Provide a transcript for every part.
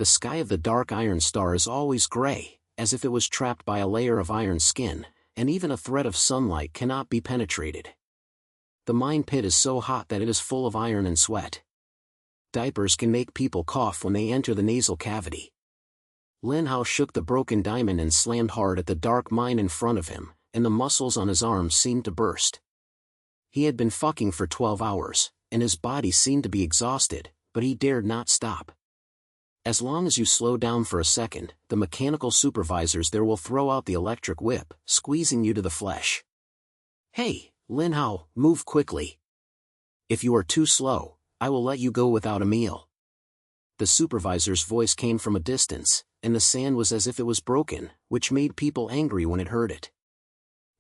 The sky of the dark iron star is always gray, as if it was trapped by a layer of iron skin, and even a thread of sunlight cannot be penetrated. The mine pit is so hot that it is full of iron and sweat. Diapers can make people cough when they enter the nasal cavity. Lin Hao shook the broken diamond and slammed hard at the dark mine in front of him, and the muscles on his arms seemed to burst. He had been fucking for 12 hours, and his body seemed to be exhausted, but he dared not stop. As long as you slow down for a second, the mechanical supervisors there will throw out the electric whip, squeezing you to the flesh. Hey, Lin Hao, move quickly. If you are too slow, I will let you go without a meal. The supervisor's voice came from a distance, and the sand was as if it was broken, which made people angry when it heard it.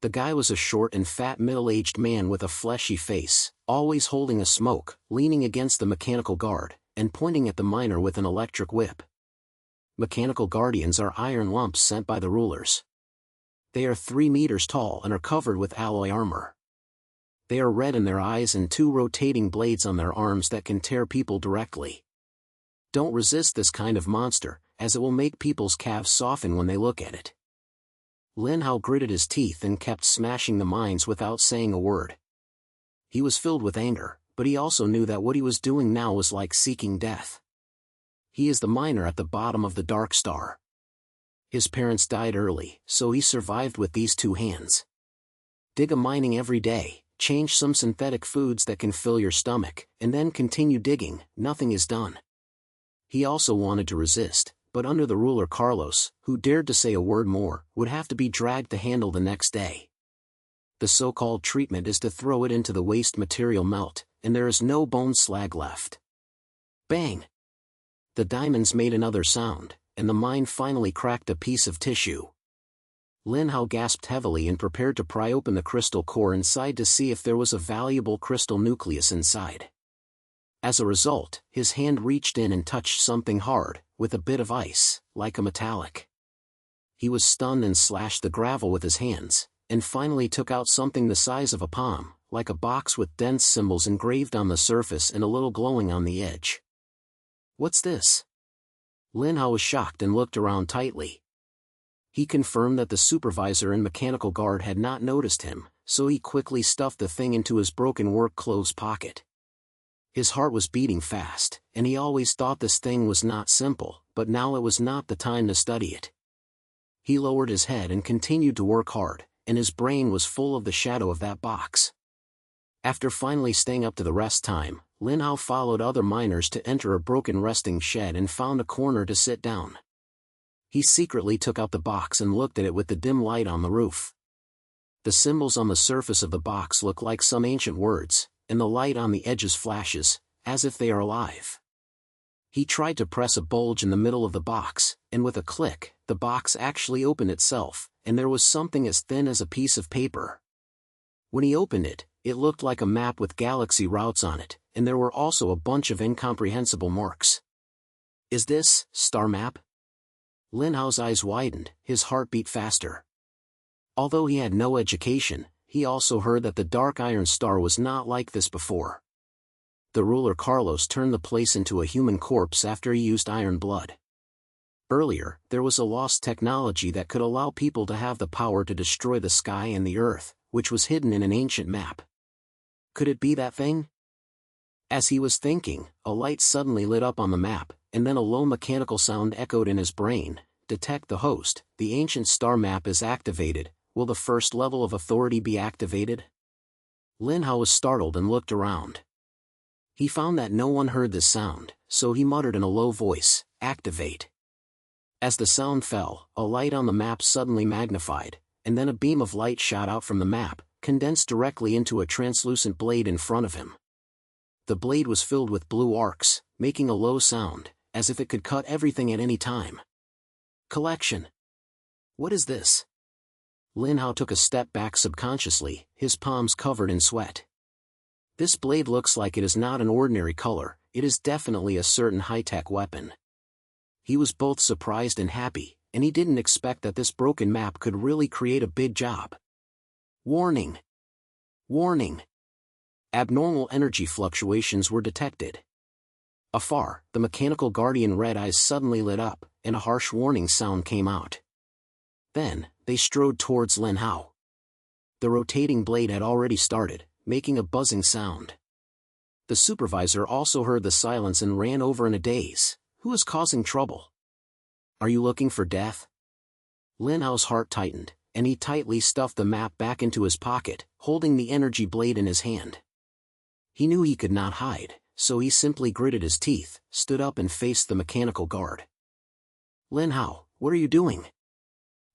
The guy was a short and fat middle-aged man with a fleshy face, always holding a smoke, leaning against the mechanical guard, and pointing at the miner with an electric whip. Mechanical guardians are iron lumps sent by the rulers. They are 3 meters tall and are covered with alloy armor. They are red in their eyes and 2 rotating blades on their arms that can tear people directly. Don't resist this kind of monster, as it will make people's calves soften when they look at it. Lin Hao gritted his teeth and kept smashing the mines without saying a word. He was filled with anger, but he also knew that what he was doing now was like seeking death. He is the miner at the bottom of the dark star. His parents died early, so he survived with these 2 hands. Dig a mining every day, change some synthetic foods that can fill your stomach, and then continue digging, nothing is done. He also wanted to resist, but under the ruler Carlos, who dared to say a word more, would have to be dragged to handle the next day. The so-called treatment is to throw it into the waste material melt, and there is no bone slag left. Bang! The diamonds made another sound, and the mine finally cracked a piece of tissue. Lin Hao gasped heavily and prepared to pry open the crystal core inside to see if there was a valuable crystal nucleus inside. As a result, his hand reached in and touched something hard, with a bit of ice, like a metallic. He was stunned and slashed the gravel with his hands, and finally took out something the size of a palm, like a box with dense symbols engraved on the surface and a little glowing on the edge. What's this? Lin Hao was shocked and looked around tightly. He confirmed that the supervisor and mechanical guard had not noticed him, so he quickly stuffed the thing into his broken work clothes pocket. His heart was beating fast, and he always thought this thing was not simple, but now it was not the time to study it. He lowered his head and continued to work hard, and his brain was full of the shadow of that box. After finally staying up to the rest time, Lin Hao followed other miners to enter a broken resting shed and found a corner to sit down. He secretly took out the box and looked at it with the dim light on the roof. The symbols on the surface of the box look like some ancient words, and the light on the edges flashes, as if they are alive. He tried to press a bulge in the middle of the box, and with a click, the box actually opened itself, and there was something as thin as a piece of paper. When he opened it, it looked like a map with galaxy routes on it, and there were also a bunch of incomprehensible marks. Is this star map? Lin Hao's eyes widened, his heart beat faster. Although he had no education, he also heard that the dark iron star was not like this before. The ruler Carlos turned the place into a human corpse after he used iron blood. Earlier, there was a lost technology that could allow people to have the power to destroy the sky and the earth, which was hidden in an ancient map. Could it be that thing? As he was thinking, a light suddenly lit up on the map, and then a low mechanical sound echoed in his brain. Detect the host, the ancient star map is activated. Will the first level of authority be activated? Lin Hao was startled and looked around. He found that no one heard this sound, so he muttered in a low voice, "Activate." As the sound fell, a light on the map suddenly magnified, and then a beam of light shot out from the map, condensed directly into a translucent blade in front of him. The blade was filled with blue arcs, making a low sound, as if it could cut everything at any time. Collection. What is this? Lin Hao took a step back subconsciously, his palms covered in sweat. This blade looks like it is not an ordinary color, it is definitely a certain high-tech weapon. He was both surprised and happy, and he didn't expect that this broken map could really create a big job. Warning! Warning! Abnormal energy fluctuations were detected. Afar, the mechanical guardian red eyes suddenly lit up, and a harsh warning sound came out. Then, they strode towards Lin Hao. The rotating blade had already started, making a buzzing sound. The supervisor also heard the silence and ran over in a daze. Who is causing trouble? Are you looking for death? Lin Hao's heart tightened, and he tightly stuffed the map back into his pocket, holding the energy blade in his hand. He knew he could not hide, so he simply gritted his teeth, stood up and faced the mechanical guard. Lin Hao, what are you doing?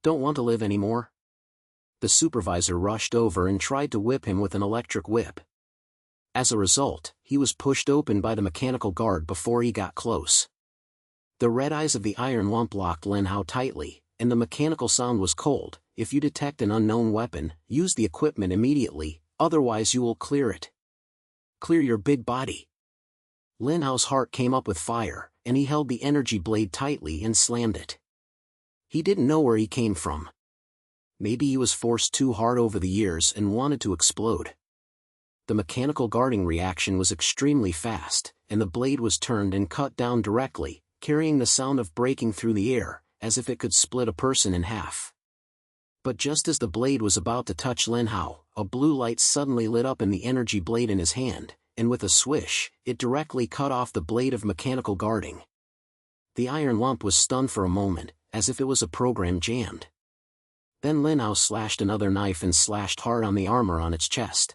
Don't want to live anymore? The supervisor rushed over and tried to whip him with an electric whip. As a result, he was pushed open by the mechanical guard before he got close. The red eyes of the iron lump locked Lin Hao tightly, and the mechanical sound was cold. If you detect an unknown weapon, use the equipment immediately, otherwise you will clear it. Clear your big body. Lin Hao's heart came up with fire, and he held the energy blade tightly and slammed it. He didn't know where he came from. Maybe he was forced too hard over the years and wanted to explode. The mechanical guarding reaction was extremely fast, and the blade was turned and cut down directly, carrying the sound of breaking through the air, as if it could split a person in half. But just as the blade was about to touch Lin Hao, a blue light suddenly lit up in the energy blade in his hand, and with a swish, it directly cut off the blade of mechanical guarding. The iron lump was stunned for a moment, as if it was a program jammed. Then Lin Hao slashed another knife and slashed hard on the armor on its chest.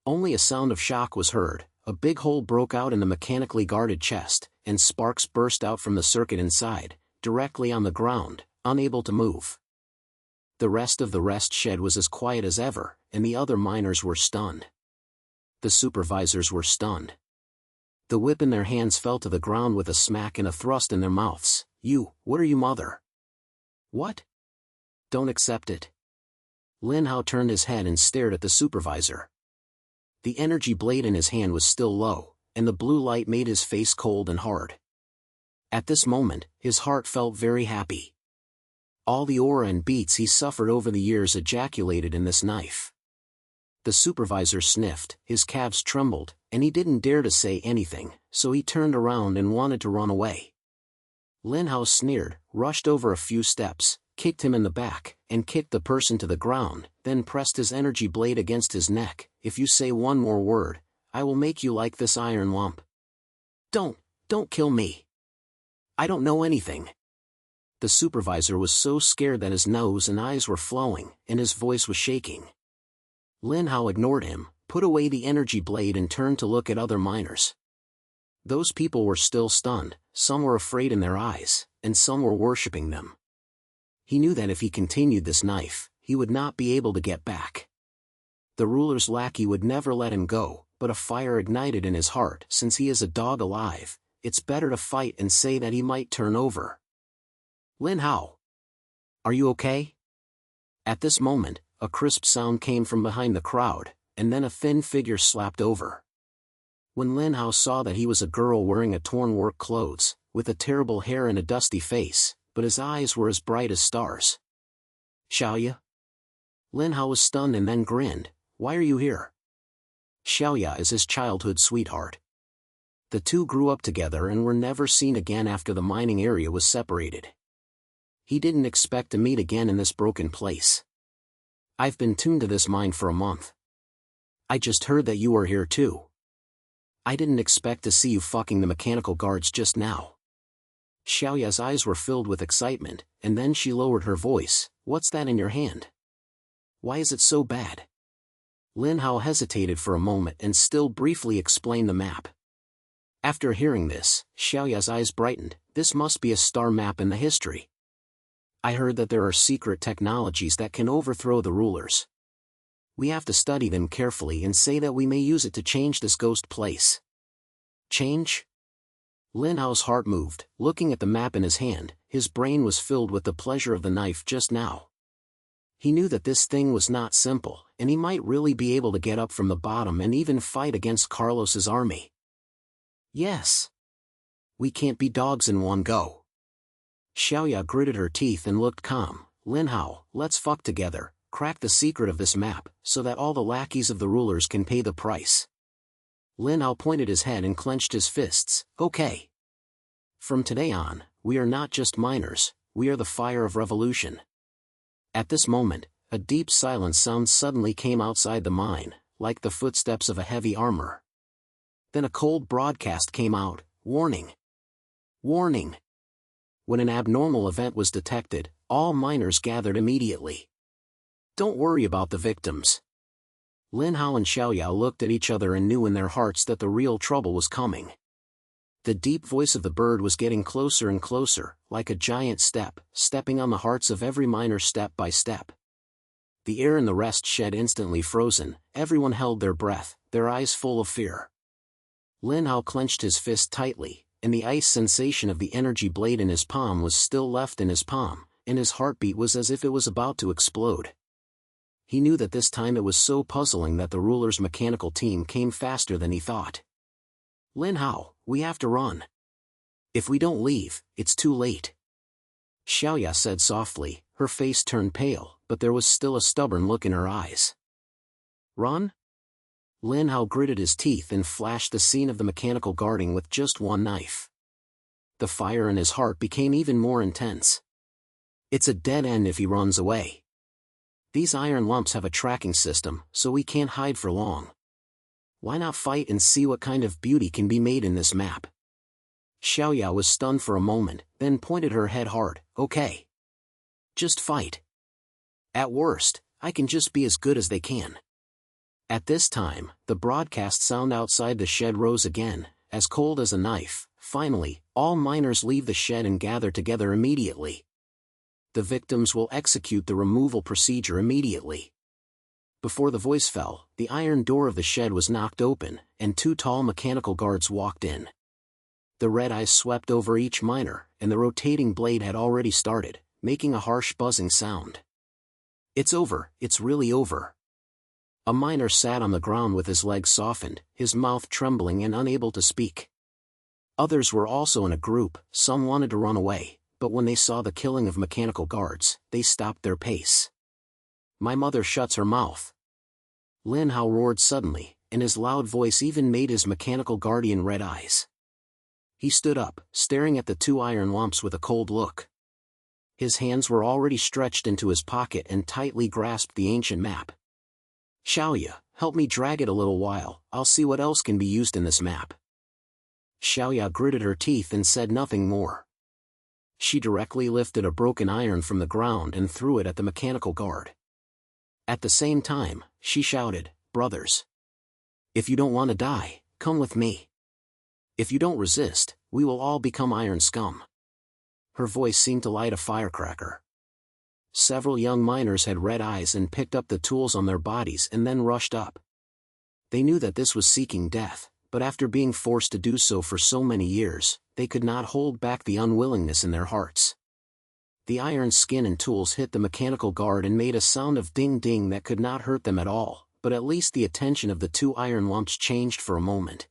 Only a sound of shock was heard, a big hole broke out in the mechanically guarded chest, and sparks burst out from the circuit inside, directly on the ground, unable to move. The rest of the rest shed was as quiet as ever, and the other miners were stunned. The supervisors were stunned. The whip in their hands fell to the ground with a smack and a thrust in their mouths. What are you, mother? What? Don't accept it. Lin Hao turned his head and stared at the supervisor. The energy blade in his hand was still low, and the blue light made his face cold and hard. At this moment, his heart felt very happy. All the aura and beats he suffered over the years ejaculated in this knife. The supervisor sniffed, his calves trembled, and he didn't dare to say anything, so he turned around and wanted to run away. Lin Hao sneered, rushed over a few steps, kicked him in the back, and kicked the person to the ground, then pressed his energy blade against his neck. If you say one more word, I will make you like this iron lump. Don't kill me. I don't know anything. The supervisor was so scared that his nose and eyes were flowing, and his voice was shaking. Lin Hao ignored him, put away the energy blade and turned to look at other miners. Those people were still stunned, some were afraid in their eyes, and some were worshipping them. He knew that if he continued this knife, he would not be able to get back. The ruler's lackey would never let him go, but a fire ignited in his heart. Since he is a dog alive, it's better to fight and say that he might turn over. Lin Hao, are you okay? At this moment, a crisp sound came from behind the crowd, and then a thin figure slapped over. When Lin Hao saw that he was a girl wearing a torn work clothes, with a terrible hair and a dusty face, but his eyes were as bright as stars. Xiaoya? Lin Hao was stunned and then grinned. Why are you here? Xiaoya is his childhood sweetheart. The two grew up together and were never seen again after the mining area was separated. He didn't expect to meet again in this broken place. I've been tuned to this mine for a month. I just heard that you were here too. I didn't expect to see you fucking the mechanical guards just now. Xiaoya's eyes were filled with excitement, and then she lowered her voice. What's that in your hand? Why is it so bad? Lin Hao hesitated for a moment and still briefly explained the map. After hearing this, Xiaoya's eyes brightened. This must be a star map in the history. I heard that there are secret technologies that can overthrow the rulers. We have to study them carefully and say that we may use it to change this ghost place. Change? Lin Hao's heart moved, looking at the map in his hand. His brain was filled with the pleasure of the knife just now. He knew that this thing was not simple, and he might really be able to get up from the bottom and even fight against Carlos's army. Yes. We can't be dogs in one go. Xiaoya gritted her teeth and looked calm. Lin Hao, let's fuck together, crack the secret of this map, so that all the lackeys of the rulers can pay the price. Lin Hao pointed his head and clenched his fists. Okay. From today on, we are not just miners, we are the fire of revolution. At this moment, a deep silent sound suddenly came outside the mine, like the footsteps of a heavy armor. Then a cold broadcast came out, warning. Warning. When an abnormal event was detected, all miners gathered immediately. Don't worry about the victims. Lin Hao and Xiaoyao looked at each other and knew in their hearts that the real trouble was coming. The deep voice of the bird was getting closer and closer, like a giant stepping on the hearts of every miner step by step. The air in the rest shed instantly frozen, everyone held their breath, their eyes full of fear. Lin Hao clenched his fist tightly, and the ice sensation of the energy blade in his palm was still left in his palm, and his heartbeat was as if it was about to explode. He knew that this time it was so puzzling that the ruler's mechanical team came faster than he thought. Lin Hao, we have to run. If we don't leave, it's too late. Xiaoya said softly, her face turned pale, but there was still a stubborn look in her eyes. Run? Lin Hao gritted his teeth and flashed the scene of the mechanical guarding with just one knife. The fire in his heart became even more intense. It's a dead end if he runs away. These iron lumps have a tracking system, so we can't hide for long. Why not fight and see what kind of beauty can be made in this map? Xiaoya was stunned for a moment, then pointed her head hard. Okay. Just fight. At worst, I can just be as good as they can. At this time, the broadcast sound outside the shed rose again, as cold as a knife. Finally, all miners leave the shed and gather together immediately. The victims will execute the removal procedure immediately. Before the voice fell, the iron door of the shed was knocked open, and two tall mechanical guards walked in. The red eyes swept over each miner, and the rotating blade had already started, making a harsh buzzing sound. It's over, it's really over. A miner sat on the ground with his legs softened, his mouth trembling and unable to speak. Others were also in a group, some wanted to run away, but when they saw the killing of mechanical guards, they stopped their pace. My mother shuts her mouth. Lin Hao roared suddenly, and his loud voice even made his mechanical guardian red eyes. He stood up, staring at the two iron lumps with a cold look. His hands were already stretched into his pocket and tightly grasped the ancient map. Xiaoya, help me drag it a little while, I'll see what else can be used in this map. Xiaoya gritted her teeth and said nothing more. She directly lifted a broken iron from the ground and threw it at the mechanical guard. At the same time, she shouted, brothers. If you don't want to die, come with me. If you don't resist, we will all become iron scum. Her voice seemed to light a firecracker. Several young miners had red eyes and picked up the tools on their bodies and then rushed up. They knew that this was seeking death, but after being forced to do so for so many years, they could not hold back the unwillingness in their hearts. The iron skin and tools hit the mechanical guard and made a sound of ding-ding that could not hurt them at all, but at least the attention of the two iron lumps changed for a moment.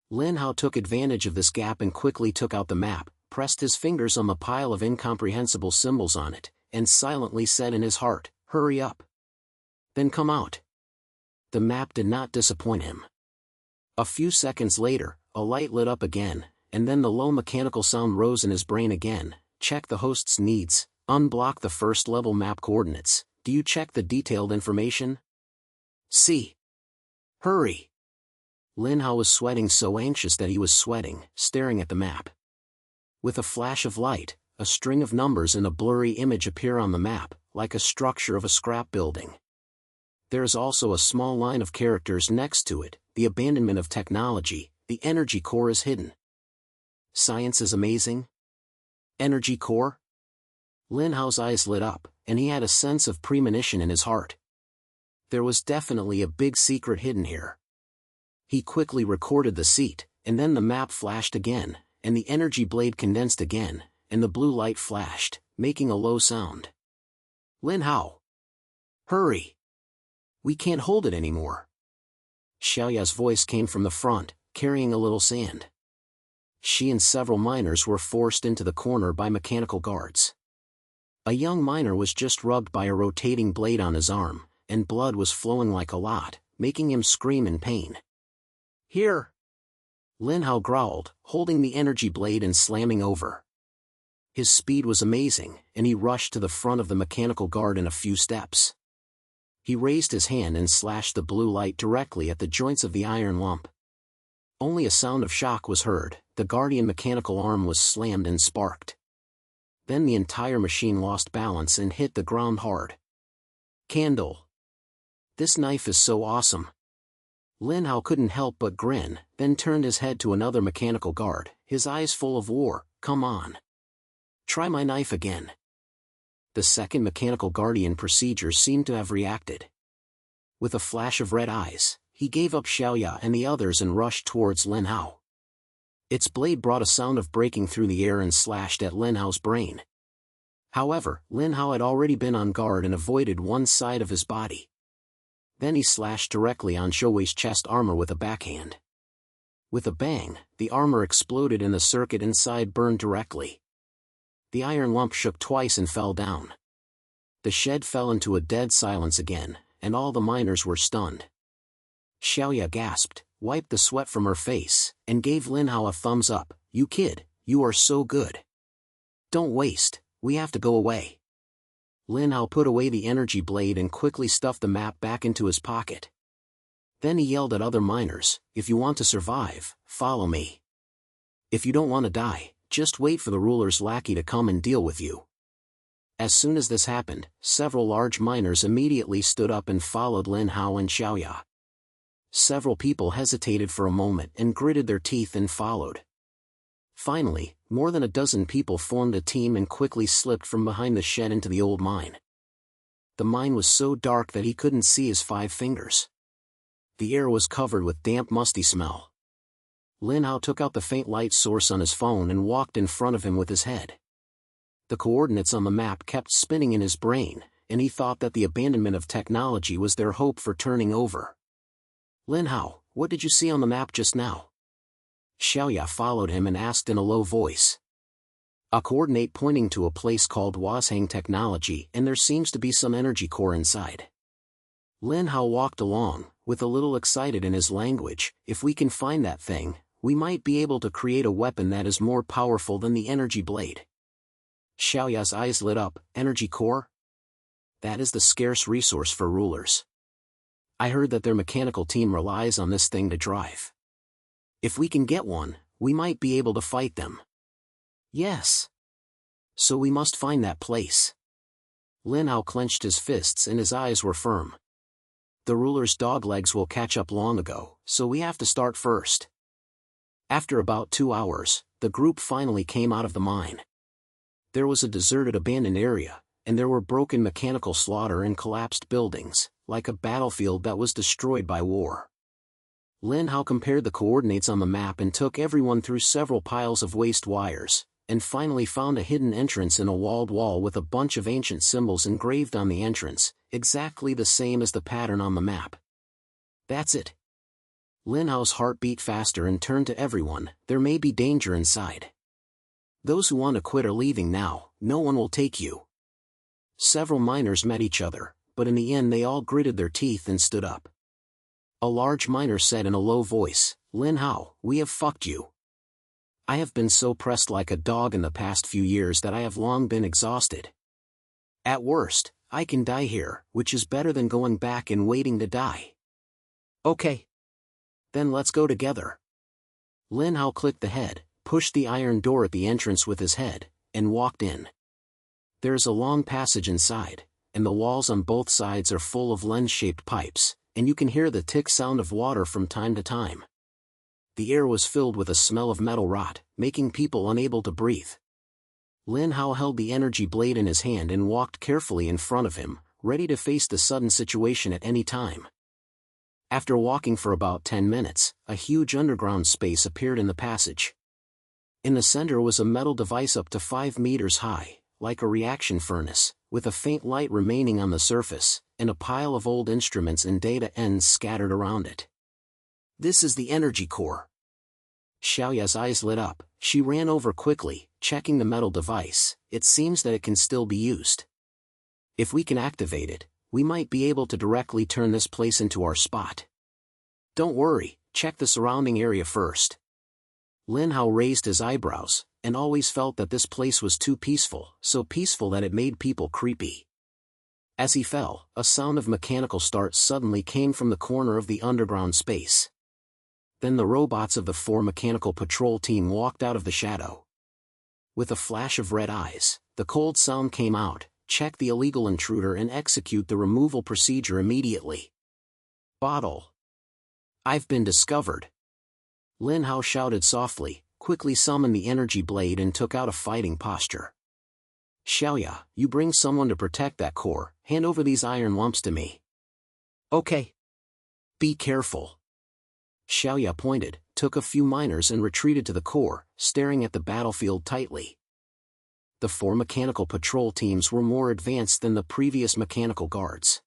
Lin Hao took advantage of this gap and quickly took out the map, pressed his fingers on the pile of incomprehensible symbols on it, and silently said in his heart, hurry up. Then come out. The map did not disappoint him. A few seconds later, a light lit up again, and then the low mechanical sound rose in his brain again. Check the host's needs, unblock the first level map coordinates, do you check the detailed information? See. Hurry. Lin Hao was sweating so anxious that he was sweating, staring at the map. With a flash of light, a string of numbers and a blurry image appear on the map, like a structure of a scrap building. There is also a small line of characters next to it, the abandonment of technology, the energy core is hidden. Science is amazing? Energy core? Lin Hao's eyes lit up, and he had a sense of premonition in his heart. There was definitely a big secret hidden here. He quickly recorded the seat, and then the map flashed again, and the energy blade condensed again, and the blue light flashed, making a low sound. Lin Hao! Hurry! We can't hold it anymore. Xiaoya's voice came from the front, carrying a little sand. She and several miners were forced into the corner by mechanical guards. A young miner was just rubbed by a rotating blade on his arm, and blood was flowing like a lot, making him scream in pain. Here! Lin Hao growled, holding the energy blade and slamming over. His speed was amazing, and he rushed to the front of the mechanical guard in a few steps. He raised his hand and slashed the blue light directly at the joints of the iron lump. Only a sound of shock was heard, the guardian mechanical arm was slammed and sparked. Then the entire machine lost balance and hit the ground hard. Candle! This knife is so awesome! Lin Hao couldn't help but grin, then turned his head to another mechanical guard, his eyes full of war. Come on! Try my knife again. The second mechanical guardian procedure seemed to have reacted. With a flash of red eyes, he gave up Xiaoya and the others and rushed towards Lin Hao. Its blade brought a sound of breaking through the air and slashed at Lin Hao's brain. However, Lin Hao had already been on guard and avoided one side of his body. Then he slashed directly on Shouwei's chest armor with a backhand. With a bang, the armor exploded and the circuit inside burned directly. The iron lump shook twice and fell down. The shed fell into a dead silence again, and all the miners were stunned. Xiaoya gasped, wiped the sweat from her face, and gave Lin Hao a thumbs up. You kid, you are so good. Don't waste, we have to go away. Lin Hao put away the energy blade and quickly stuffed the map back into his pocket. Then he yelled at other miners, if you want to survive, follow me. If you don't want to die, just wait for the ruler's lackey to come and deal with you. As soon as this happened, several large miners immediately stood up and followed Lin Hao and Xiaoya. Several people hesitated for a moment and gritted their teeth and followed. Finally, more than a dozen people formed a team and quickly slipped from behind the shed into the old mine. The mine was so dark that he couldn't see his 5 fingers. The air was covered with damp, musty smell. Lin Hao took out the faint light source on his phone and walked in front of him with his head. The coordinates on the map kept spinning in his brain, and he thought that the abandonment of technology was their hope for turning over. Lin Hao, what did you see on the map just now? Xiaoya followed him and asked in a low voice. A coordinate pointing to a place called Washang Technology, and there seems to be some energy core inside. Lin Hao walked along, with a little excited in his language. If we can find that thing, we might be able to create a weapon that is more powerful than the energy blade. Xiaoya's eyes lit up. Energy core? That is the scarce resource for rulers. I heard that their mechanical team relies on this thing to drive. If we can get one, we might be able to fight them. Yes. So we must find that place. Lin Hao clenched his fists and his eyes were firm. The ruler's doglegs will catch up long ago, so we have to start first. After about 2 hours, the group finally came out of the mine. There was a deserted abandoned area, and there were broken mechanical slaughter and collapsed buildings, like a battlefield that was destroyed by war. Lin Hao compared the coordinates on the map and took everyone through several piles of waste wires, and finally found a hidden entrance in a walled wall with a bunch of ancient symbols engraved on the entrance, exactly the same as the pattern on the map. That's it. Lin Hao's heart beat faster and turned to everyone. There may be danger inside. Those who want to quit are leaving now, no one will take you. Several miners met each other, but in the end they all gritted their teeth and stood up. A large miner said in a low voice, Lin Hao, we have fucked you. I have been so pressed like a dog in the past few years that I have long been exhausted. At worst, I can die here, which is better than going back and waiting to die. Okay. Then let's go together. Lin Hao clicked the head, pushed the iron door at the entrance with his head, and walked in. There is a long passage inside, and the walls on both sides are full of lens-shaped pipes, and you can hear the tick sound of water from time to time. The air was filled with a smell of metal rot, making people unable to breathe. Lin Hao held the energy blade in his hand and walked carefully in front of him, ready to face the sudden situation at any time. After walking for about 10 minutes, a huge underground space appeared in the passage. In the center was a metal device up to 5 meters high, like a reaction furnace, with a faint light remaining on the surface, and a pile of old instruments and data ends scattered around it. This is the energy core. Xiaoya's eyes lit up. She ran over quickly, checking the metal device. It seems that it can still be used. If we can activate it, we might be able to directly turn this place into our spot. Don't worry, check the surrounding area first. Lin Hao raised his eyebrows, and always felt that this place was too peaceful, so peaceful that it made people creepy. As he fell, a sound of mechanical starts suddenly came from the corner of the underground space. Then the robots of the 4 mechanical patrol team walked out of the shadow. With a flash of red eyes, the cold sound came out: check the illegal intruder and execute the removal procedure immediately. Bottle. I've been discovered. Lin Hao shouted softly, quickly summoned the energy blade and took out a fighting posture. Xiaoya, you bring someone to protect that core, hand over these iron lumps to me. Okay. Be careful. Xiaoya pointed, took a few miners and retreated to the core, staring at the battlefield tightly. The 4 mechanical patrol teams were more advanced than the previous mechanical guards.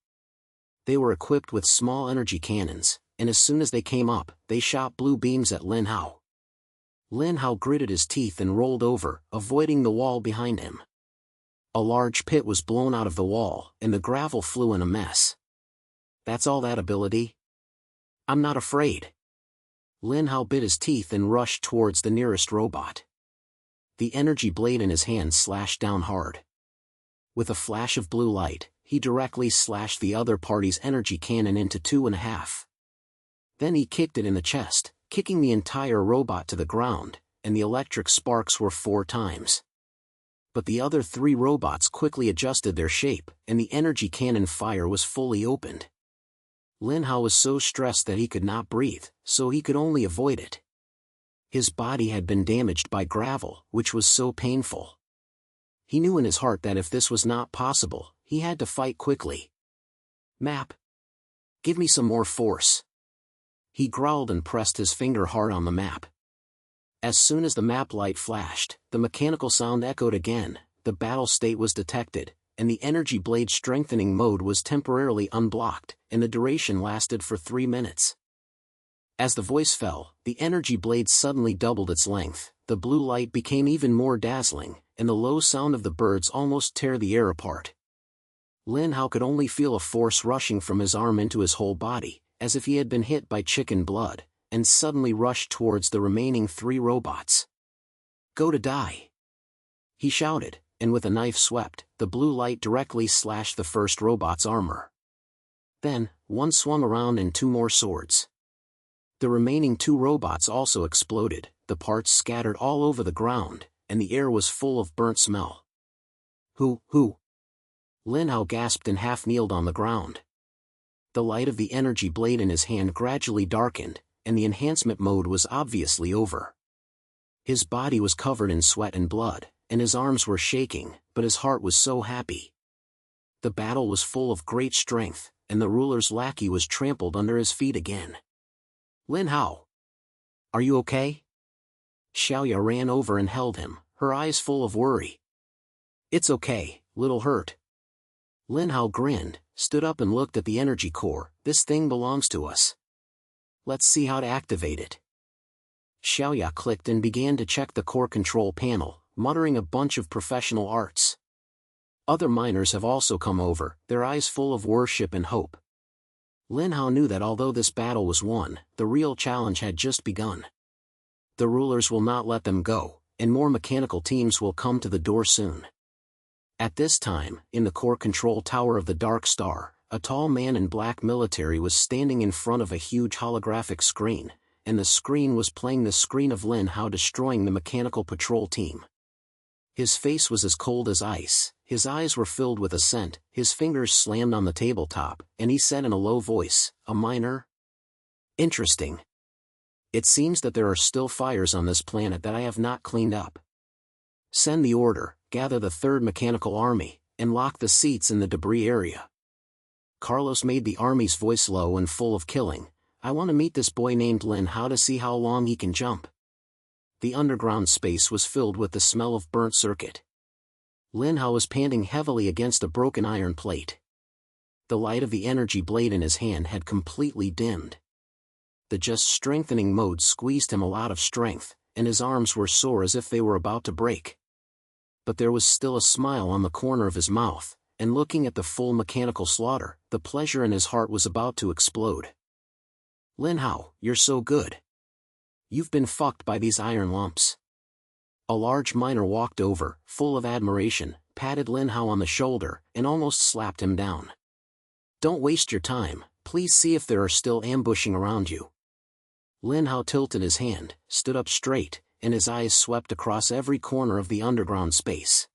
They were equipped with small energy cannons, and as soon as they came up, they shot blue beams at Lin Hao. Lin Hao gritted his teeth and rolled over, avoiding the wall behind him. A large pit was blown out of the wall, and the gravel flew in a mess. That's all that ability? I'm not afraid. Lin Hao bit his teeth and rushed towards the nearest robot. The energy blade in his hand slashed down hard. With a flash of blue light, he directly slashed the other party's energy cannon into 2.5. Then he kicked it in the chest, kicking the entire robot to the ground, and the electric sparks were 4 times. But the other 3 robots quickly adjusted their shape, and the energy cannon fire was fully opened. Lin Hao was so stressed that he could not breathe, so he could only avoid it. His body had been damaged by gravel, which was so painful. He knew in his heart that if this was not possible, he had to fight quickly. Map. Give me some more force. He growled and pressed his finger hard on the map. As soon as the map light flashed, the mechanical sound echoed again, the battle state was detected, and the energy blade strengthening mode was temporarily unblocked, and the duration lasted for 3 minutes. As the voice fell, the energy blade suddenly doubled its length, the blue light became even more dazzling, and the low sound of the birds almost tear the air apart. Lin Hao could only feel a force rushing from his arm into his whole body, as if he had been hit by chicken blood, and suddenly rushed towards the remaining 3 robots. Go to die! He shouted, and with a knife swept, the blue light directly slashed the first robot's armor. Then, one swung around and 2 more swords. The remaining 2 robots also exploded, the parts scattered all over the ground, and the air was full of burnt smell. Who? Lin Hao gasped and half-kneeled on the ground. The light of the energy blade in his hand gradually darkened, and the enhancement mode was obviously over. His body was covered in sweat and blood, and his arms were shaking, but his heart was so happy. The battle was full of great strength, and the ruler's lackey was trampled under his feet again. Lin Hao! Are you okay? Xiaoya ran over and held him, her eyes full of worry. It's okay, little hurt. Lin Hao grinned, stood up and looked at the energy core. This thing belongs to us. Let's see how to activate it. Xiaoya clicked and began to check the core control panel, muttering a bunch of professional arts. Other miners have also come over, their eyes full of worship and hope. Lin Hao knew that although this battle was won, the real challenge had just begun. The rulers will not let them go, and more mechanical teams will come to the door soon. At this time, in the core control tower of the Dark Star, a tall man in black military was standing in front of a huge holographic screen, and the screen was playing the screen of Lin Hao destroying the mechanical patrol team. His face was as cold as ice, his eyes were filled with a scent, his fingers slammed on the tabletop, and he said in a low voice, "A miner? Interesting. It seems that there are still fires on this planet that I have not cleaned up. Send the order, gather the 3rd Mechanical Army, and lock the seats in the debris area." Carlos made the army's voice low and full of killing. "I want to meet this boy named Lin Hao to see how long he can jump." The underground space was filled with the smell of burnt circuit. Lin Hao was panting heavily against a broken iron plate. The light of the energy blade in his hand had completely dimmed. The just strengthening mode squeezed him a lot of strength, and his arms were sore as if they were about to break. But there was still a smile on the corner of his mouth, and looking at the full mechanical slaughter, the pleasure in his heart was about to explode. Lin Hao, you're so good. You've been fucked by these iron lumps. A large miner walked over, full of admiration, patted Lin Hao on the shoulder, and almost slapped him down. Don't waste your time, please see if there are still ambushing around you. Lin Hao tilted his hand, stood up straight, and his eyes swept across every corner of the underground space.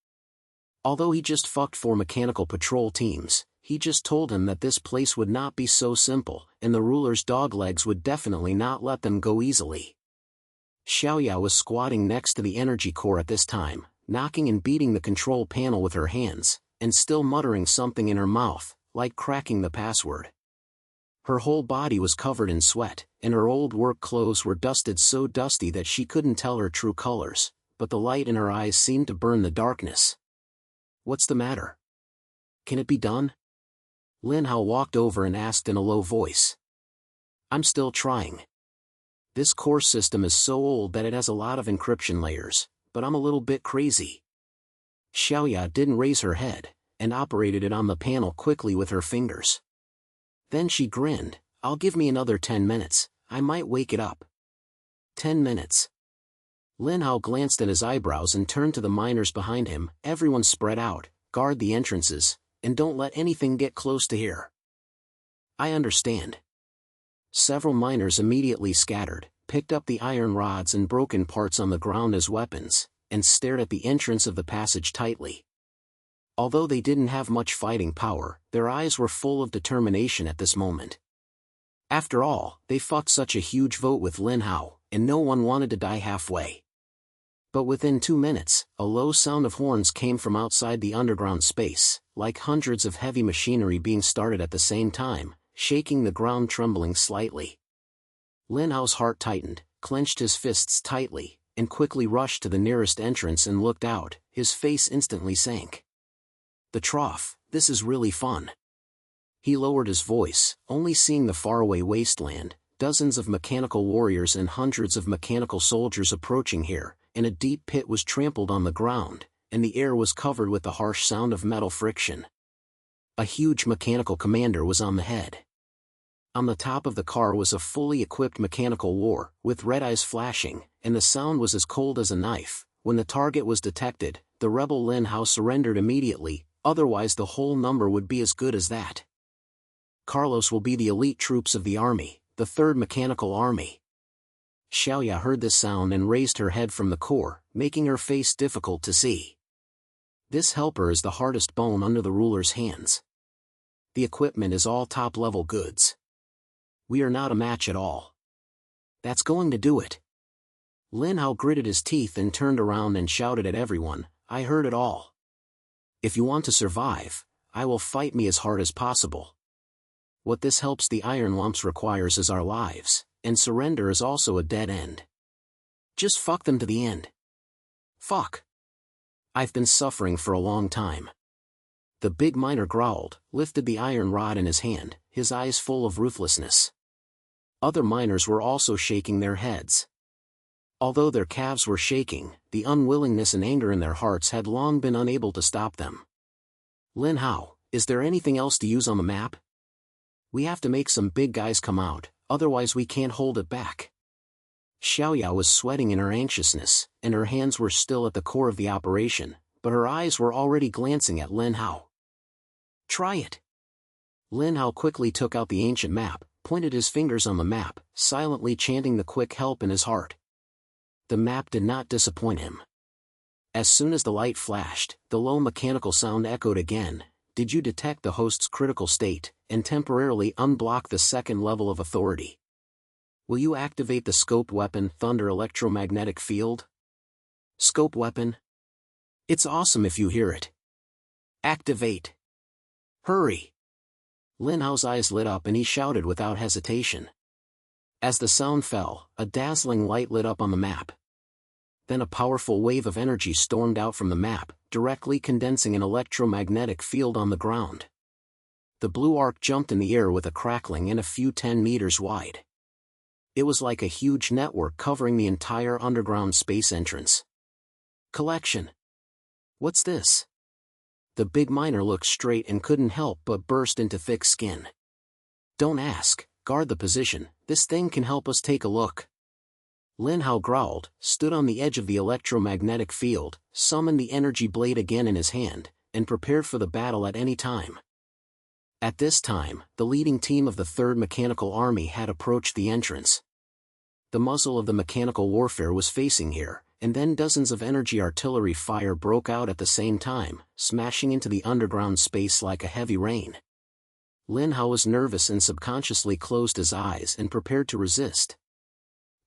Although he just fucked 4 mechanical patrol teams, he just told him that this place would not be so simple, and the ruler's doglegs would definitely not let them go easily. Xiaoya was squatting next to the energy core at this time, knocking and beating the control panel with her hands, and still muttering something in her mouth, like cracking the password. Her whole body was covered in sweat, and her old work clothes were dusted so dusty that she couldn't tell her true colors, but the light in her eyes seemed to burn the darkness. What's the matter? Can it be done? Lin Hao walked over and asked in a low voice. I'm still trying. This core system is so old that it has a lot of encryption layers, but I'm a little bit crazy. Xiaoya didn't raise her head, and operated it on the panel quickly with her fingers. Then she grinned, I'll give me another 10 minutes, I might wake it up. 10 minutes. Lin Hao glanced at his eyebrows and turned to the miners behind him. Everyone spread out, guard the entrances, and don't let anything get close to here. I understand. Several miners immediately scattered, picked up the iron rods and broken parts on the ground as weapons, and stared at the entrance of the passage tightly. Although they didn't have much fighting power, their eyes were full of determination at this moment. After all, they fought such a huge vote with Lin Hao, and no one wanted to die halfway. But within 2 minutes, a low sound of horns came from outside the underground space, like hundreds of heavy machinery being started at the same time, shaking the ground, trembling slightly. Lin Hao's heart tightened, clenched his fists tightly, and quickly rushed to the nearest entrance and looked out. His face instantly sank. The trough, this is really fun. He lowered his voice, only seeing the faraway wasteland, dozens of mechanical warriors and hundreds of mechanical soldiers approaching here, and a deep pit was trampled on the ground, and the air was covered with the harsh sound of metal friction. A huge mechanical commander was on the head. On the top of the car was a fully equipped mechanical war, with red eyes flashing, and the sound was as cold as a knife. When the target was detected, the rebel Lin Hao surrendered immediately, otherwise the whole number would be as good as that. Carlos will be the elite troops of the army, the 3rd Mechanical Army. Xiaoya heard this sound and raised her head from the core, making her face difficult to see. This helper is the hardest bone under the ruler's hands. The equipment is all top-level goods. We are not a match at all. That's going to do it. Lin Hao gritted his teeth and turned around and shouted at everyone, I heard it all. If you want to survive, I will fight me as hard as possible. What this helps the iron lumps requires is our lives, and surrender is also a dead end. Just fuck them to the end. Fuck. I've been suffering for a long time. The big miner growled, lifted the iron rod in his hand, his eyes full of ruthlessness. Other miners were also shaking their heads. Although their calves were shaking, the unwillingness and anger in their hearts had long been unable to stop them. Lin Hao, is there anything else to use on the map? We have to make some big guys come out, otherwise we can't hold it back. Xiaoya was sweating in her anxiousness, and her hands were still at the core of the operation, but her eyes were already glancing at Lin Hao. Try it. Lin Hao quickly took out the ancient map, pointed his fingers on the map, silently chanting the quick help in his heart. The map did not disappoint him. As soon as the light flashed, the low mechanical sound echoed again. Did you detect the host's critical state, and temporarily unblock the 2nd level of authority? Will you activate the scope weapon Thunder electromagnetic field? Scope weapon? It's awesome if you hear it. Activate. Hurry. Lin Hao's eyes lit up and he shouted without hesitation. As the sound fell, a dazzling light lit up on the map. Then a powerful wave of energy stormed out from the map, directly condensing an electromagnetic field on the ground. The blue arc jumped in the air with a crackling and a few 10 meters wide. It was like a huge network covering the entire underground space entrance. Collection. What's this? The big miner looked straight and couldn't help but burst into thick skin. Don't ask, guard the position, This thing can help us. Take a look. Lin Hao growled, stood on the edge of the electromagnetic field, summoned the energy blade again in his hand, and prepared for the battle at any time. At this time, the leading team of the 3rd Mechanical Army had approached the entrance. The muzzle of the mechanical warfare was facing here, and then dozens of energy artillery fire broke out at the same time, smashing into the underground space like a heavy rain. Lin Hao was nervous and subconsciously closed his eyes and prepared to resist.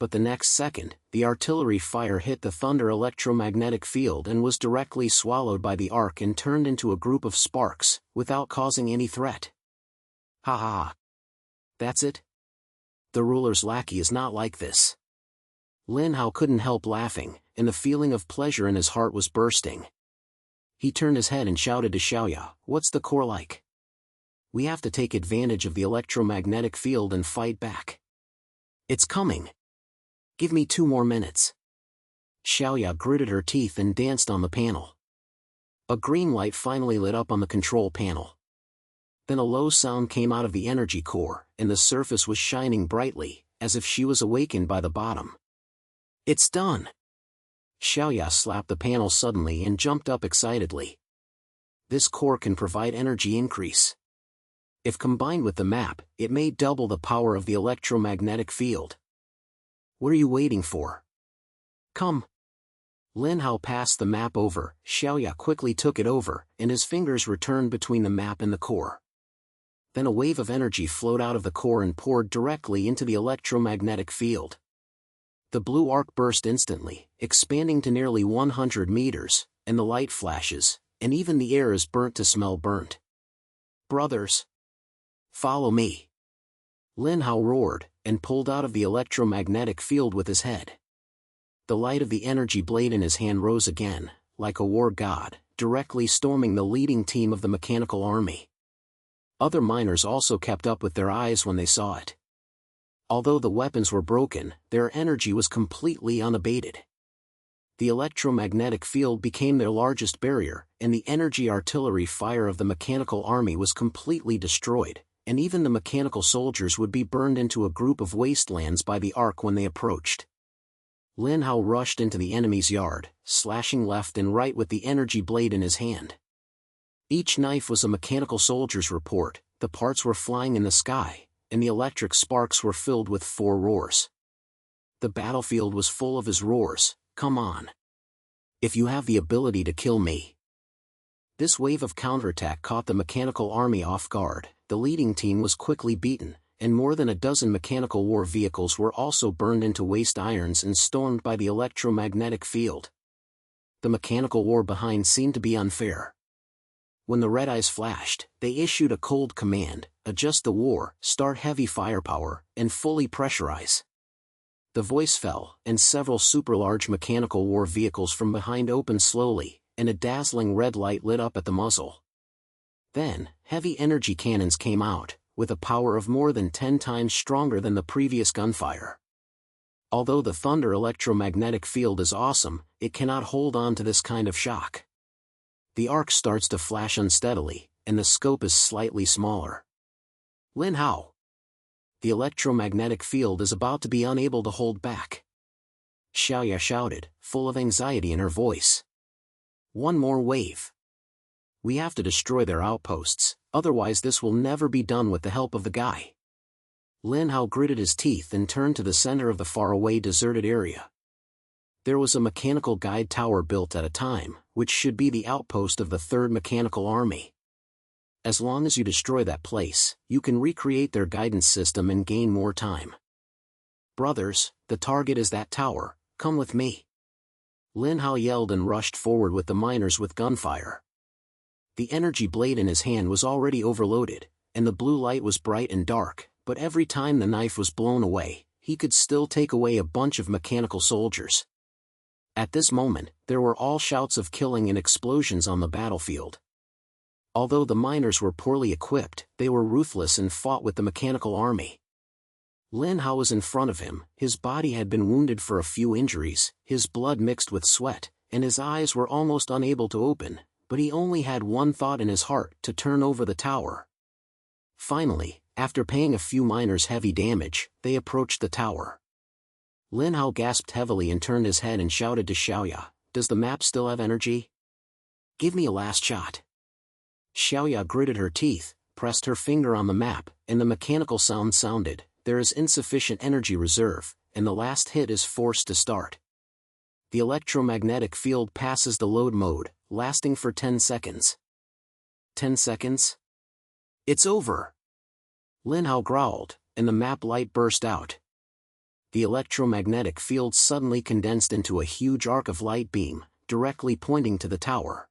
But the next second, the artillery fire hit the thunder electromagnetic field and was directly swallowed by the arc and turned into a group of sparks, without causing any threat. Ha ha ha. That's it? The ruler's lackey is not like this. Lin Hao couldn't help laughing, and the feeling of pleasure in his heart was bursting. He turned his head and shouted to Xiaoya, "What's the core like? We have to take advantage of the electromagnetic field and fight back. It's coming. Give me 2 more minutes." Xiaoya gritted her teeth and danced on the panel. A green light finally lit up on the control panel. Then a low sound came out of the energy core, and the surface was shining brightly, as if she was awakened by the bottom. "It's done!" Xiaoya slapped the panel suddenly and jumped up excitedly. This core can provide energy increase. If combined with the map, it may double the power of the electromagnetic field. What are you waiting for? Come. Lin Hao passed the map over. Xiaoya quickly took it over, and his fingers returned between the map and the core. Then a wave of energy flowed out of the core and poured directly into the electromagnetic field. The blue arc burst instantly, expanding to nearly 100 meters, and the light flashes, and even the air is burnt to smell burnt. "Brothers! Follow me!" Lin Hao roared, and pulled out of the electromagnetic field with his head. The light of the energy blade in his hand rose again, like a war god, directly storming the leading team of the mechanical army. Other miners also kept up with their eyes when they saw it. Although the weapons were broken, their energy was completely unabated. The electromagnetic field became their largest barrier, and the energy artillery fire of the mechanical army was completely destroyed, and even the mechanical soldiers would be burned into a group of wastelands by the arc when they approached. Lin Hao rushed into the enemy's yard, slashing left and right with the energy blade in his hand. Each knife was a mechanical soldier's report, the parts were flying in the sky, and the electric sparks were filled with 4 roars. The battlefield was full of his roars. "Come on. If you have the ability to kill me." This wave of counterattack caught the mechanical army off guard. The leading team was quickly beaten, and more than a dozen mechanical war vehicles were also burned into waste irons and stormed by the electromagnetic field. The mechanical war behind seemed to be unfair. When the red eyes flashed, they issued a cold command: adjust the war, start heavy firepower, and fully pressurize. The voice fell, and several super-large mechanical war vehicles from behind opened slowly, and a dazzling red light lit up at the muzzle. Then, heavy energy cannons came out, with a power of more than 10 times stronger than the previous gunfire. Although the thunder electromagnetic field is awesome, it cannot hold on to this kind of shock. The arc starts to flash unsteadily, and the scope is slightly smaller. "Lin Hao! The electromagnetic field is about to be unable to hold back." Xiaoya shouted, full of anxiety in her voice. "One more wave. We have to destroy their outposts, otherwise this will never be done with the help of the guy." Lin Hao gritted his teeth and turned to the center of the faraway deserted area. There was a mechanical guide tower built at a time, which should be the outpost of the 3rd Mechanical Army. As long as you destroy that place, you can recreate their guidance system and gain more time. "Brothers, the target is that tower, come with me." Lin Hao yelled and rushed forward with the miners with gunfire. The energy blade in his hand was already overloaded, and the blue light was bright and dark, but every time the knife was blown away, he could still take away a bunch of mechanical soldiers. At this moment, there were all shouts of killing and explosions on the battlefield. Although the miners were poorly equipped, they were ruthless and fought with the mechanical army. Lin Hao was in front of him, his body had been wounded for a few injuries, his blood mixed with sweat, and his eyes were almost unable to open, but he only had one thought in his heart: to turn over the tower. Finally, After paying a few miners heavy damage, they approached the tower. Lin Hao gasped heavily and turned his head and shouted to Xiaoya, "Does the map still have energy? Give me a last shot." Xiaoya gritted her teeth, pressed her finger on the map, and the mechanical sound sounded. There is insufficient energy reserve, and the last hit is forced to start. The electromagnetic field passes the load mode, lasting for 10 seconds. 10 seconds? It's over! Lin Hao growled, and the map light burst out. The electromagnetic field suddenly condensed into a huge arc of light beam, directly pointing to the tower.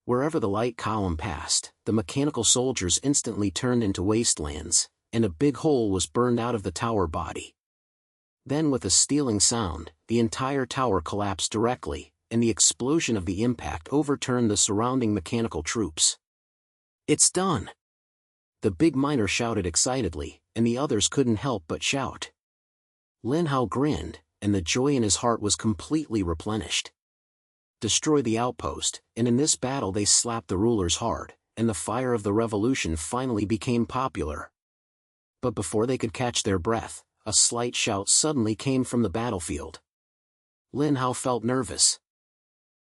Wherever the light column passed, the mechanical soldiers instantly turned into wastelands, and a big hole was burned out of the tower body. Then with a stealing sound, the entire tower collapsed directly, and the explosion of the impact overturned the surrounding mechanical troops. "It's done!" The big miner shouted excitedly, and the others couldn't help but shout. Lin Hao grinned, and the joy in his heart was completely replenished. Destroy the outpost, and in this battle they slapped the rulers hard, and the fire of the revolution finally became popular. But before they could catch their breath, a slight shout suddenly came from the battlefield. Lin Hao felt nervous.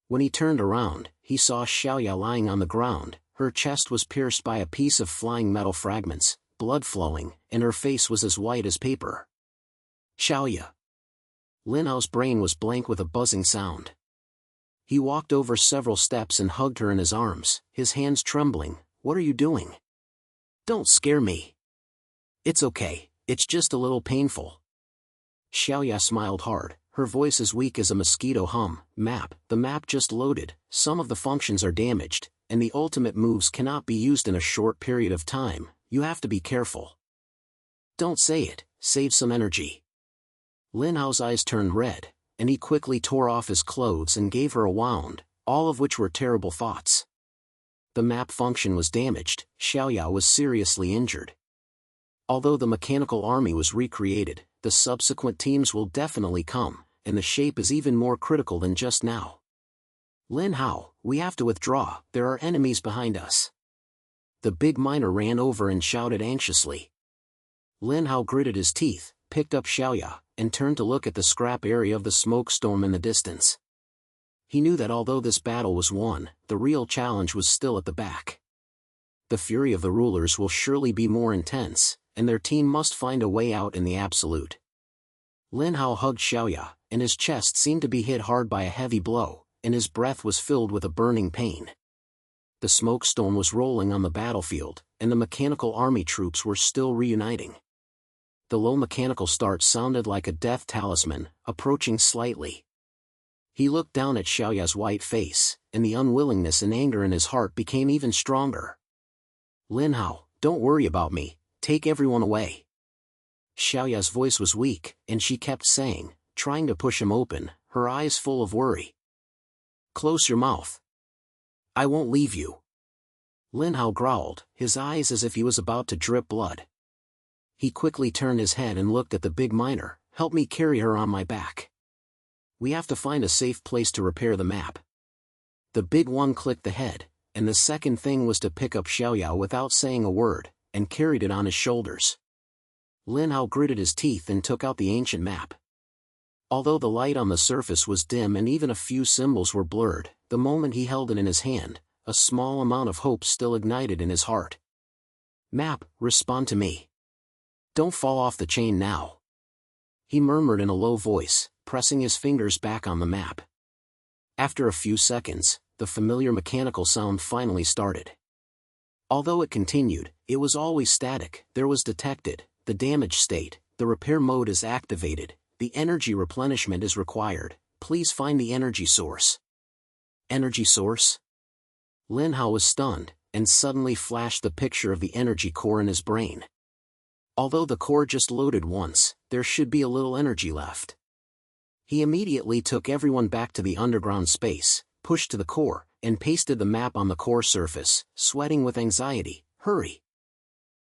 When he turned around, he saw Xiaoya lying on the ground. Her chest was pierced by a piece of flying metal fragments, blood flowing, and her face was as white as paper. "Xiaoya." Lin Hao's brain was blank with a buzzing sound. He walked over several steps and hugged her in his arms, his hands trembling. "What are you doing? Don't scare me." "It's okay, it's just a little painful." Xiaoya smiled hard, her voice as weak as a mosquito hum. The map just loaded, some of the functions are damaged, and the ultimate moves cannot be used in a short period of time. You have to be careful." "Don't say it, save some energy." Lin Hao's eyes turned red, and he quickly tore off his clothes and gave her a wound, all of which were terrible thoughts. The map function was damaged, Xiaoya was seriously injured. Although the mechanical army was recreated, the subsequent teams will definitely come, and the shape is even more critical than just now. "Lin Hao, we have to withdraw, there are enemies behind us." The big miner ran over and shouted anxiously. Lin Hao gritted his teeth, picked up Xiaoya, and turned to look at the scrap area of the smoke storm in the distance. He knew that although this battle was won, the real challenge was still at the back. The fury of the rulers will surely be more intense, and their team must find a way out in the absolute. Lin Hao hugged Xiaoya, and his chest seemed to be hit hard by a heavy blow, and his breath was filled with a burning pain. The smoke storm was rolling on the battlefield, and the mechanical army troops were still reuniting. The low mechanical start sounded like a death talisman, approaching slightly. He looked down at Xiaoya's white face, and the unwillingness and anger in his heart became even stronger. "Lin Hao, don't worry about me, take everyone away." Xiaoya's voice was weak, and she kept saying, trying to push him open, her eyes full of worry. "Close your mouth. I won't leave you." Lin Hao growled, his eyes as if he was about to drip blood. He quickly turned his head and looked at the big miner. "Help me carry her on my back. We have to find a safe place to repair the map." The big one clicked the head, and the second thing was to pick up Xiaoya without saying a word, and carried it on his shoulders. Lin Hao gritted his teeth and took out the ancient map. Although the light on the surface was dim and even a few symbols were blurred, the moment he held it in his hand, a small amount of hope still ignited in his heart. "Map, respond to me. Don't fall off the chain now," he murmured in a low voice, pressing his fingers back on the map. After a few seconds, the familiar mechanical sound finally started. Although it continued, it was always static. There was detected, the damage state, the repair mode is activated, the energy replenishment is required, please find the energy source. Energy source? Lin Hao was stunned, and suddenly flashed the picture of the energy core in his brain. Although the core just loaded once, there should be a little energy left. He immediately took everyone back to the underground space, pushed to the core, and pasted the map on the core surface, sweating with anxiety. "Hurry!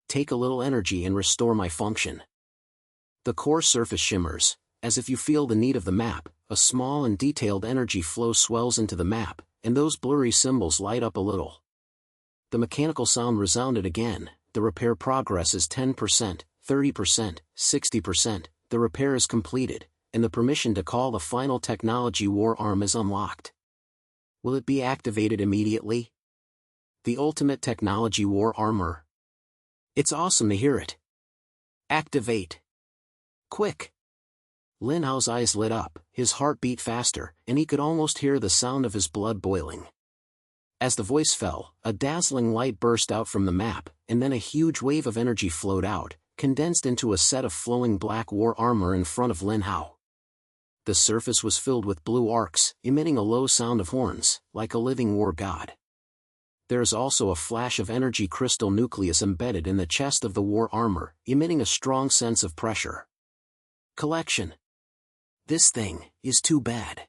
Take a little energy and restore my function." The core surface shimmers, as if you feel the need of the map. A small and detailed energy flow swells into the map, and those blurry symbols light up a little. The mechanical sound resounded again, the repair progress is 10%, 30%, 60%, the repair is completed, and the permission to call the final technology war arm is unlocked. Will it be activated immediately? The ultimate technology war armor. It's awesome to hear it. Activate. Quick. Lin Hao's eyes lit up, his heart beat faster, and he could almost hear the sound of his blood boiling. As the voice fell, a dazzling light burst out from the map, and then a huge wave of energy flowed out, condensed into a set of flowing black war armor in front of Lin Hao. The surface was filled with blue arcs, emitting a low sound of horns, like a living war god. There is also a flash of energy crystal nucleus embedded in the chest of the war armor, emitting a strong sense of pressure. Collection. This thing is too bad.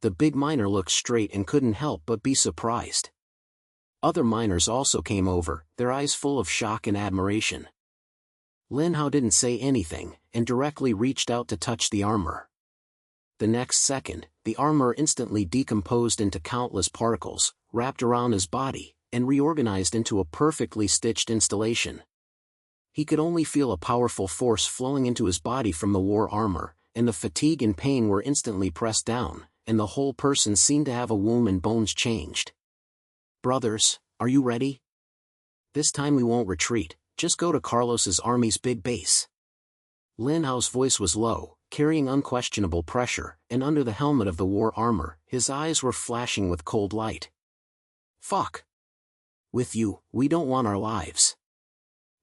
The big miner looked straight and couldn't help but be surprised. Other miners also came over, their eyes full of shock and admiration. Lin Hao didn't say anything, and directly reached out to touch the armor. The next second, the armor instantly decomposed into countless particles, wrapped around his body, and reorganized into a perfectly stitched installation. He could only feel a powerful force flowing into his body from the war armor, and the fatigue and pain were instantly pressed down, and the whole person seemed to have a womb and bones changed. Brothers, are you ready? This time we won't retreat, just go to Carlos's army's big base. Lin Hao's voice was low, carrying unquestionable pressure, and under the helmet of the war armor, his eyes were flashing with cold light. Fuck! With you, we don't want our lives.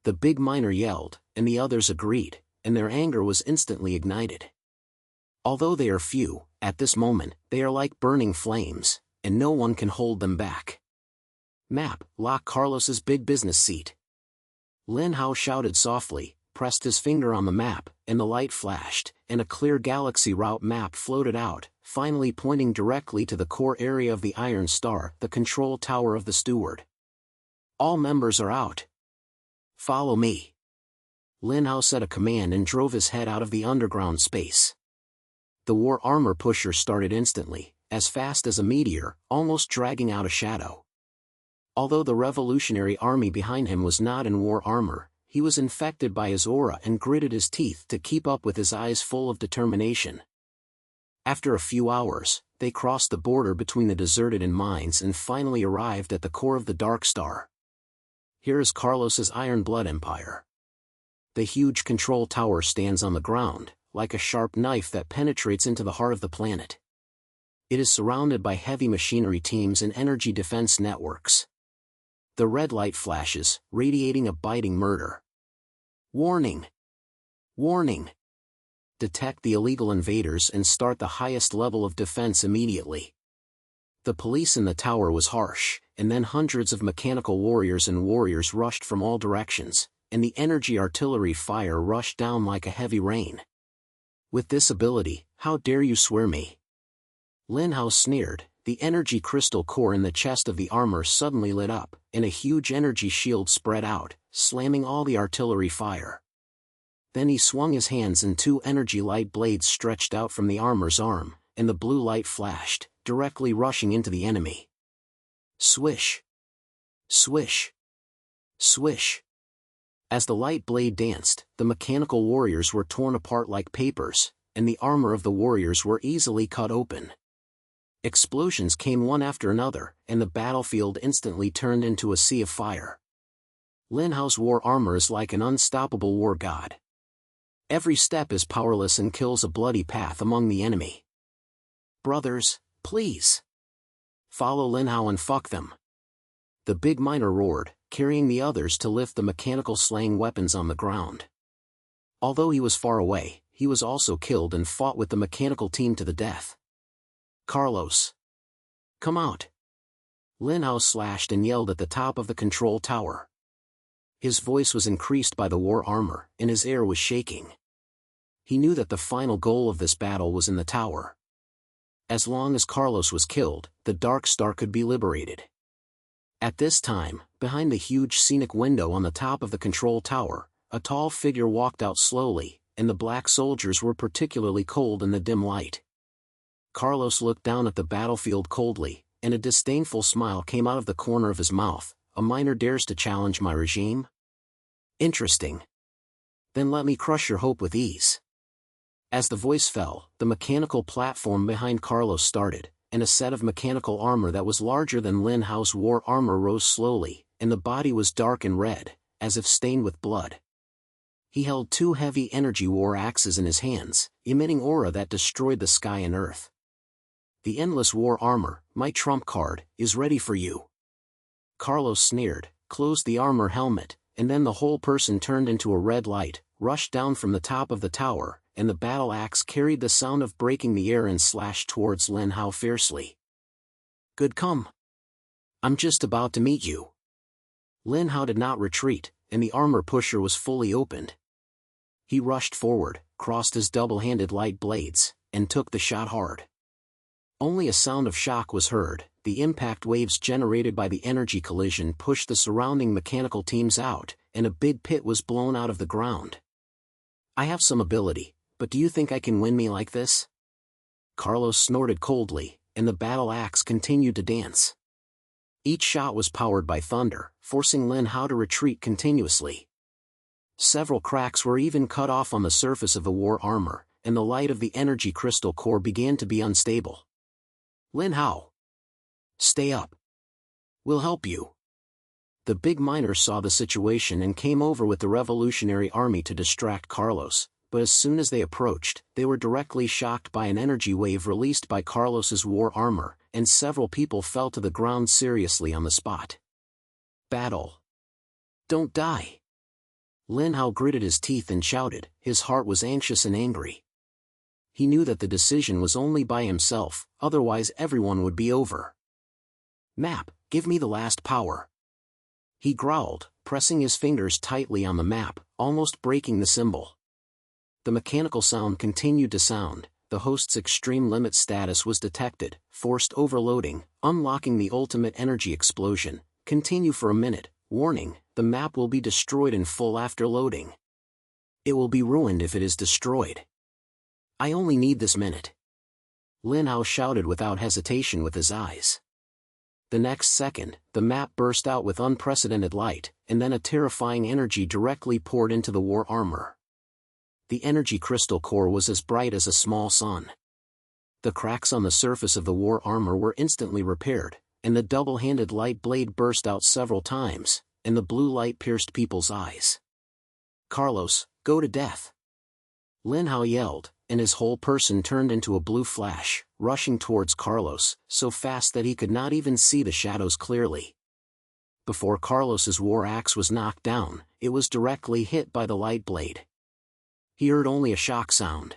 The big miner yelled, and the others agreed, and their anger was instantly ignited. Although they are few, at this moment, they are like burning flames, and no one can hold them back. Map, lock Carlos's big business seat. Lin Hao shouted softly, pressed his finger on the map, and the light flashed, and a clear galaxy route map floated out, finally pointing directly to the core area of the Iron Star, the control tower of the Steward. All members are out. Follow me. Lin Hao said a command and drove his head out of the underground space. The war armor pusher started instantly, as fast as a meteor, almost dragging out a shadow. Although the revolutionary army behind him was not in war armor, he was infected by his aura and gritted his teeth to keep up with his eyes full of determination. After a few hours, they crossed the border between the deserted and mines and finally arrived at the core of the Dark Star. Here is Carlos's Iron Blood Empire. The huge control tower stands on the ground, like a sharp knife that penetrates into the heart of the planet. It is surrounded by heavy machinery teams and energy defense networks. The red light flashes, radiating a biting murder. Warning! Warning! Detect the illegal invaders and start the highest level of defense immediately. The police in the tower was harsh, and then hundreds of mechanical warriors and warriors rushed from all directions, and the energy artillery fire rushed down like a heavy rain. With this ability, how dare you swear me? Lin Hao sneered. The energy crystal core in the chest of the armor suddenly lit up, and a huge energy shield spread out, slamming all the artillery fire. Then he swung his hands and two energy light blades stretched out from the armor's arm, and the blue light flashed, directly rushing into the enemy. Swish! Swish! Swish! As the light blade danced, the mechanical warriors were torn apart like papers, and the armor of the warriors were easily cut open. Explosions came one after another, and the battlefield instantly turned into a sea of fire. Lin Hao's war armor is like an unstoppable war god. Every step is powerless and kills a bloody path among the enemy. Brothers, please! Follow Lin Hao and fuck them! The big miner roared, carrying the others to lift the mechanical slaying weapons on the ground. Although he was far away, he was also killed and fought with the mechanical team to the death. Carlos! Come out! Lin Hao slashed and yelled at the top of the control tower. His voice was increased by the war armor, and his air was shaking. He knew that the final goal of this battle was in the tower. As long as Carlos was killed, the Dark Star could be liberated. At this time, behind the huge scenic window on the top of the control tower, a tall figure walked out slowly, and the black soldiers were particularly cold in the dim light. Carlos looked down at the battlefield coldly, and a disdainful smile came out of the corner of his mouth. A miner dares to challenge my regime? Interesting. Then let me crush your hope with ease. As the voice fell, the mechanical platform behind Carlos started, and a set of mechanical armor that was larger than Lin Hao's war armor rose slowly, and the body was dark and red, as if stained with blood. He held 2 heavy energy war axes in his hands, emitting aura that destroyed the sky and earth. The endless war armor, my trump card, is ready for you. Carlos sneered, closed the armor helmet, and then the whole person turned into a red light, rushed down from the top of the tower, and the battle axe carried the sound of breaking the air and slashed towards Lin Hao fiercely. Good come. I'm just about to meet you. Lin Hao did not retreat, and the armor pusher was fully opened. He rushed forward, crossed his double-handed light blades, and took the shot hard. Only a sound of shock was heard. The impact waves generated by the energy collision pushed the surrounding mechanical teams out, and a big pit was blown out of the ground. I have some ability, but do you think I can win me like this? Carlos snorted coldly, and the battle axe continued to dance. Each shot was powered by thunder, forcing Lin Hao to retreat continuously. Several cracks were even cut off on the surface of the war armor, and the light of the energy crystal core began to be unstable. Lin Hao! Stay up. We'll help you. The big miner saw the situation and came over with the revolutionary army to distract Carlos, but as soon as they approached, they were directly shocked by an energy wave released by Carlos's war armor, and several people fell to the ground seriously on the spot. Battle. Don't die. Lin Hao gritted his teeth and shouted. His heart was anxious and angry. He knew that the decision was only by himself, otherwise everyone would be over. Map, give me the last power. He growled, pressing his fingers tightly on the map, almost breaking the symbol. The mechanical sound continued to sound. The host's extreme limit status was detected, forced overloading, unlocking the ultimate energy explosion. Continue for a minute. Warning, the map will be destroyed in full after loading. It will be ruined if it is destroyed. I only need this minute. Lin Hao shouted without hesitation with his eyes. The next second, the map burst out with unprecedented light, and then a terrifying energy directly poured into the war armor. The energy crystal core was as bright as a small sun. The cracks on the surface of the war armor were instantly repaired, and the double-handed light blade burst out several times, and the blue light pierced people's eyes. Carlos, go to death! Lin Hao yelled, and his whole person turned into a blue flash, rushing towards Carlos, so fast that he could not even see the shadows clearly. Before Carlos's war axe was knocked down, it was directly hit by the light blade. He heard only a shock sound.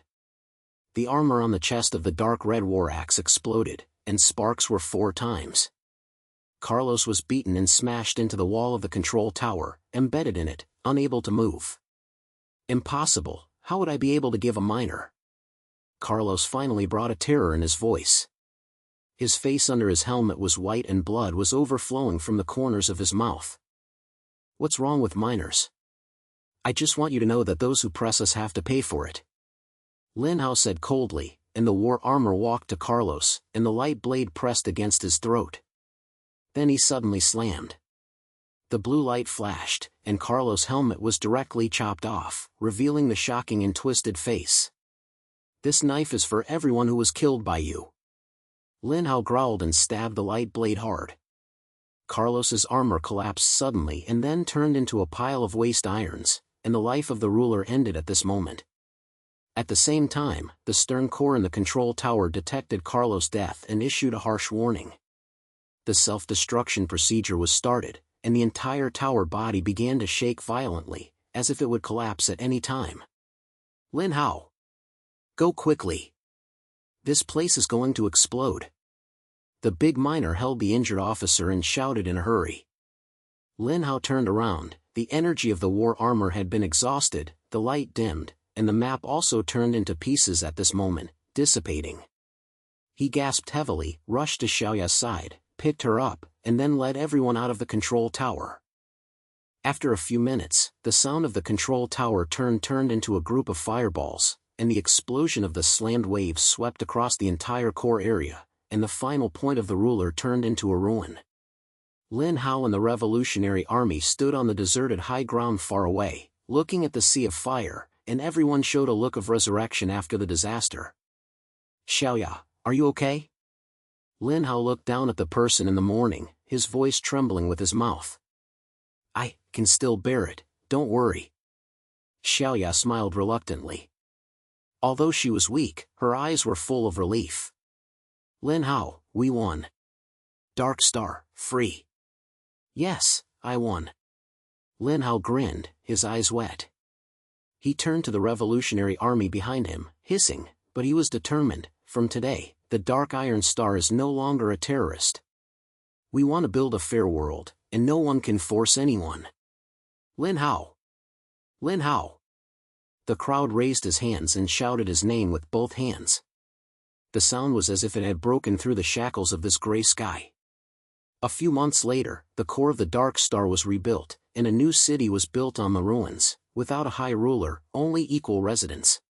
The armor on the chest of the dark red war axe exploded, and sparks were 4 times. Carlos was beaten and smashed into the wall of the control tower, embedded in it, unable to move. Impossible, how would I be able to give a miner? Carlos finally brought a terror in his voice. His face under his helmet was white and blood was overflowing from the corners of his mouth. What's wrong with miners? I just want you to know that those who press us have to pay for it. Lin Hao said coldly, and the war armor walked to Carlos, and the light blade pressed against his throat. Then he suddenly slammed. The blue light flashed, and Carlos' helmet was directly chopped off, revealing the shocking and twisted face. This knife is for everyone who was killed by you. Lin Hao growled and stabbed the light blade hard. Carlos's armor collapsed suddenly and then turned into a pile of waste irons, and the life of the ruler ended at this moment. At the same time, the stern core in the control tower detected Carlos' death and issued a harsh warning. The self-destruction procedure was started, and the entire tower body began to shake violently, as if it would collapse at any time. Lin Hao! Go quickly! This place is going to explode. The big miner held the injured officer and shouted in a hurry. Lin Hao turned around. The energy of the war armor had been exhausted, the light dimmed, and the map also turned into pieces at this moment, dissipating. He gasped heavily, rushed to Xiaoya's side, picked her up, and then led everyone out of the control tower. After a few minutes, the sound of the control tower turned into a group of fireballs, and the explosion of the slammed waves swept across the entire core area, and the final point of the ruler turned into a ruin. Lin Hao and the Revolutionary Army stood on the deserted high ground far away, looking at the sea of fire, and everyone showed a look of resurrection after the disaster. "Xiaoya, are you okay?" Lin Hao looked down at the person in the morning, his voice trembling with his mouth. "I can still bear it, don't worry." Xiaoya smiled reluctantly. Although she was weak, her eyes were full of relief. "Lin Hao, we won. Dark Star, free." "Yes, I won." Lin Hao grinned, his eyes wet. He turned to the Revolutionary Army behind him, hissing, but he was determined. "From today, the Dark Iron Star is no longer a terrorist. We want to build a fair world, and no one can force anyone. Lin Hao! Lin Hao!" The crowd raised his hands and shouted his name with both hands. The sound was as if it had broken through the shackles of this gray sky. A few months later, the core of the Dark Star was rebuilt, and a new city was built on the ruins, without a high ruler, only equal residents.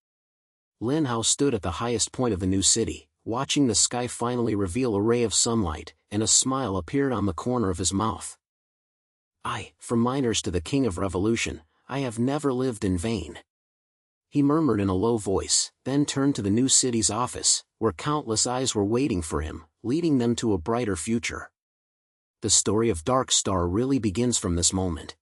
Lin Hao stood at the highest point of the new city, watching the sky finally reveal a ray of sunlight, and a smile appeared on the corner of his mouth. From miners to the King of Revolution, I have never lived in vain." He murmured in a low voice, then turned to the new city's office, where countless eyes were waiting for him, leading them to a brighter future. The story of Dark Star really begins from this moment.